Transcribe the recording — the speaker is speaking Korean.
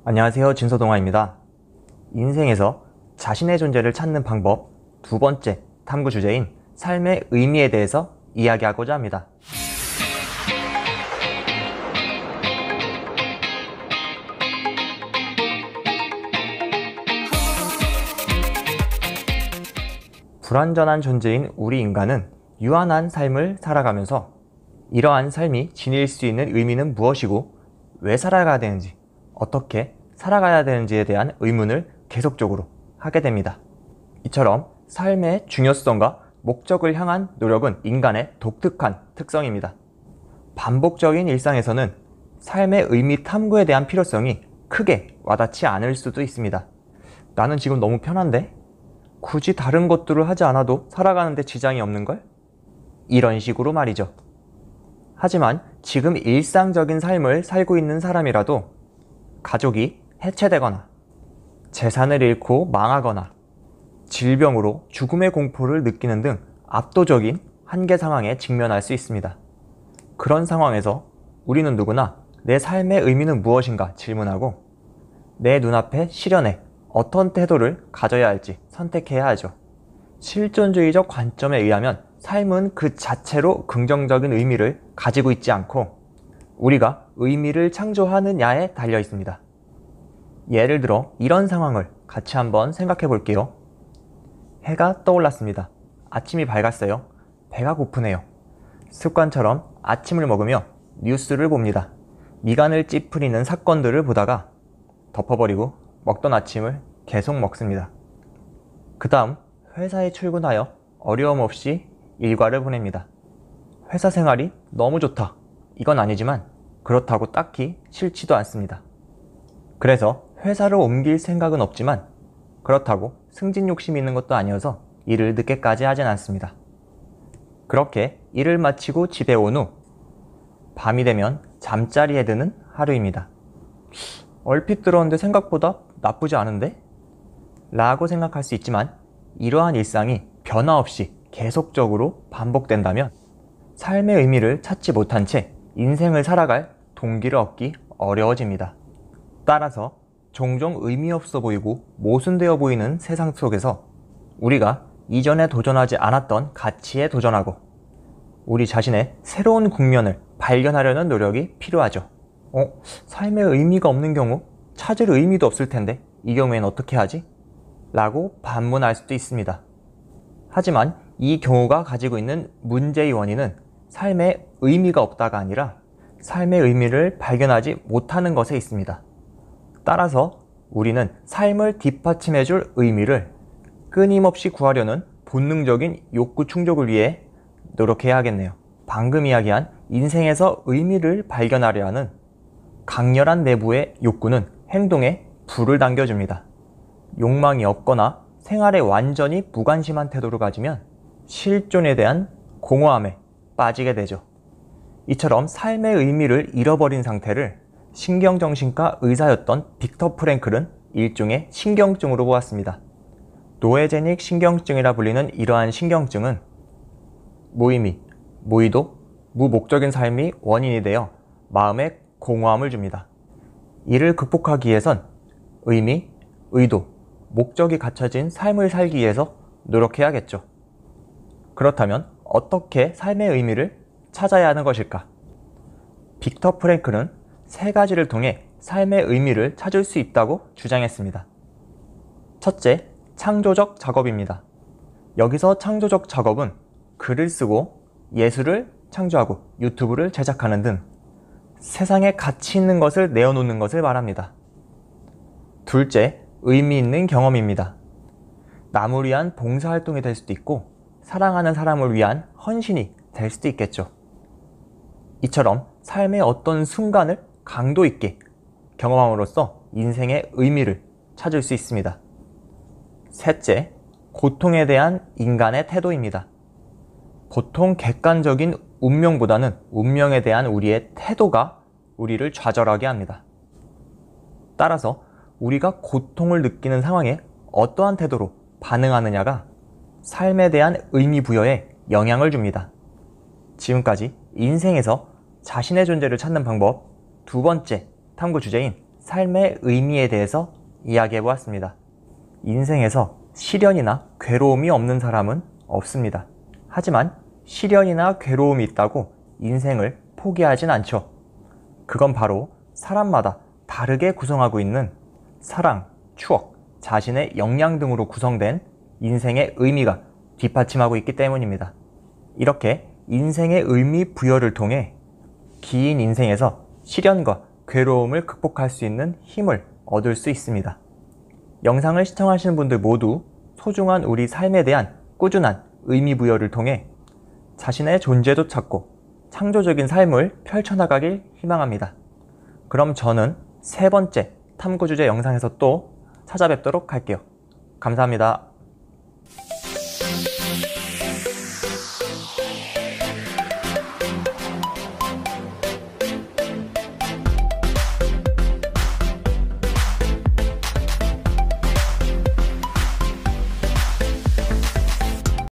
안녕하세요. 진서동아입니다. 인생에서 자신의 존재를 찾는 방법 두 번째 탐구 주제인 삶의 의미에 대해서 이야기하고자 합니다. 불완전한 존재인 우리 인간은 유한한 삶을 살아가면서 이러한 삶이 지닐 수 있는 의미는 무엇이고 왜 살아가야 되는지, 어떻게 살아가야 되는지에 대한 의문을 계속적으로 하게 됩니다. 이처럼 삶의 중요성과 목적을 향한 노력은 인간의 독특한 특성입니다. 반복적인 일상에서는 삶의 의미 탐구에 대한 필요성이 크게 와닿지 않을 수도 있습니다. 나는 지금 너무 편한데? 굳이 다른 것들을 하지 않아도 살아가는데 지장이 없는걸? 이런 식으로 말이죠. 하지만 지금 일상적인 삶을 살고 있는 사람이라도 가족이 해체되거나 재산을 잃고 망하거나 질병으로 죽음의 공포를 느끼는 등 압도적인 한계 상황에 직면할 수 있습니다. 그런 상황에서 우리는 누구나 내 삶의 의미는 무엇인가 질문하고 내 눈앞의 시련에 어떤 태도를 가져야 할지 선택해야 하죠. 실존주의적 관점에 의하면 삶은 그 자체로 긍정적인 의미를 가지고 있지 않고 우리가 의미를 창조하느냐에 달려 있습니다. 예를 들어 이런 상황을 같이 한번 생각해 볼게요. 해가 떠올랐습니다. 아침이 밝았어요. 배가 고프네요. 습관처럼 아침을 먹으며 뉴스를 봅니다. 미간을 찌푸리는 사건들을 보다가 덮어버리고 먹던 아침을 계속 먹습니다. 그 다음 회사에 출근하여 어려움 없이 일과를 보냅니다. 회사 생활이 너무 좋다. 이건 아니지만 그렇다고 딱히 싫지도 않습니다. 그래서 회사를 옮길 생각은 없지만 그렇다고 승진 욕심이 있는 것도 아니어서 일을 늦게까지 하진 않습니다. 그렇게 일을 마치고 집에 온 후 밤이 되면 잠자리에 드는 하루입니다. 얼핏 들었는데 생각보다 나쁘지 않은데? 라고 생각할 수 있지만 이러한 일상이 변화 없이 계속적으로 반복된다면 삶의 의미를 찾지 못한 채 인생을 살아갈 동기를 얻기 어려워집니다. 따라서 종종 의미 없어 보이고 모순되어 보이는 세상 속에서 우리가 이전에 도전하지 않았던 가치에 도전하고 우리 자신의 새로운 국면을 발견하려는 노력이 필요하죠. 삶의 의미가 없는 경우 찾을 의미도 없을 텐데 이 경우엔 어떻게 하지? 라고 반문할 수도 있습니다. 하지만 이 경우가 가지고 있는 문제의 원인은 삶에 의미가 없다가 아니라 삶의 의미를 발견하지 못하는 것에 있습니다. 따라서 우리는 삶을 뒷받침해줄 의미를 끊임없이 구하려는 본능적인 욕구 충족을 위해 노력해야 하겠네요. 방금 이야기한 인생에서 의미를 발견하려 하는 강렬한 내부의 욕구는 행동에 불을 당겨줍니다. 욕망이 없거나 생활에 완전히 무관심한 태도를 가지면 실존에 대한 공허함에 빠지게 되죠. 이처럼 삶의 의미를 잃어버린 상태를 신경정신과 의사였던 빅터 프랭클은 일종의 신경증으로 보았습니다. 노예제닉 신경증이라 불리는 이러한 신경증은 무의미, 무의도, 무목적인 삶이 원인이 되어 마음에 공허함을 줍니다. 이를 극복하기 위해선 의미, 의도, 목적이 갖춰진 삶을 살기 위해서 노력해야겠죠. 그렇다면 어떻게 삶의 의미를 찾아야 하는 것일까? 빅터 프랭클은 세 가지를 통해 삶의 의미를 찾을 수 있다고 주장했습니다. 첫째, 창조적 작업입니다. 여기서 창조적 작업은 글을 쓰고 예술을 창조하고 유튜브를 제작하는 등 세상에 가치 있는 것을 내어놓는 것을 말합니다. 둘째, 의미 있는 경험입니다. 남을 위한 봉사활동이 될 수도 있고 사랑하는 사람을 위한 헌신이 될 수도 있겠죠. 이처럼 삶의 어떤 순간을 강도 있게 경험함으로써 인생의 의미를 찾을 수 있습니다. 셋째, 고통에 대한 인간의 태도입니다. 보통 객관적인 운명보다는 운명에 대한 우리의 태도가 우리를 좌절하게 합니다. 따라서 우리가 고통을 느끼는 상황에 어떠한 태도로 반응하느냐가 삶에 대한 의미 부여에 영향을 줍니다. 지금까지 인생에서 자신의 존재를 찾는 방법 두 번째 탐구 주제인 삶의 의미에 대해서 이야기해 보았습니다. 인생에서 시련이나 괴로움이 없는 사람은 없습니다. 하지만 시련이나 괴로움이 있다고 인생을 포기하진 않죠. 그건 바로 사람마다 다르게 구성하고 있는 사랑, 추억, 자신의 역량 등으로 구성된 인생의 의미가 뒷받침하고 있기 때문입니다. 이렇게 인생의 의미 부여를 통해 긴 인생에서 시련과 괴로움을 극복할 수 있는 힘을 얻을 수 있습니다. 영상을 시청하시는 분들 모두 소중한 우리 삶에 대한 꾸준한 의미 부여를 통해 자신의 존재도 찾고 창조적인 삶을 펼쳐나가길 희망합니다. 그럼 저는 세 번째 탐구 주제 영상에서 또 찾아뵙도록 할게요. 감사합니다.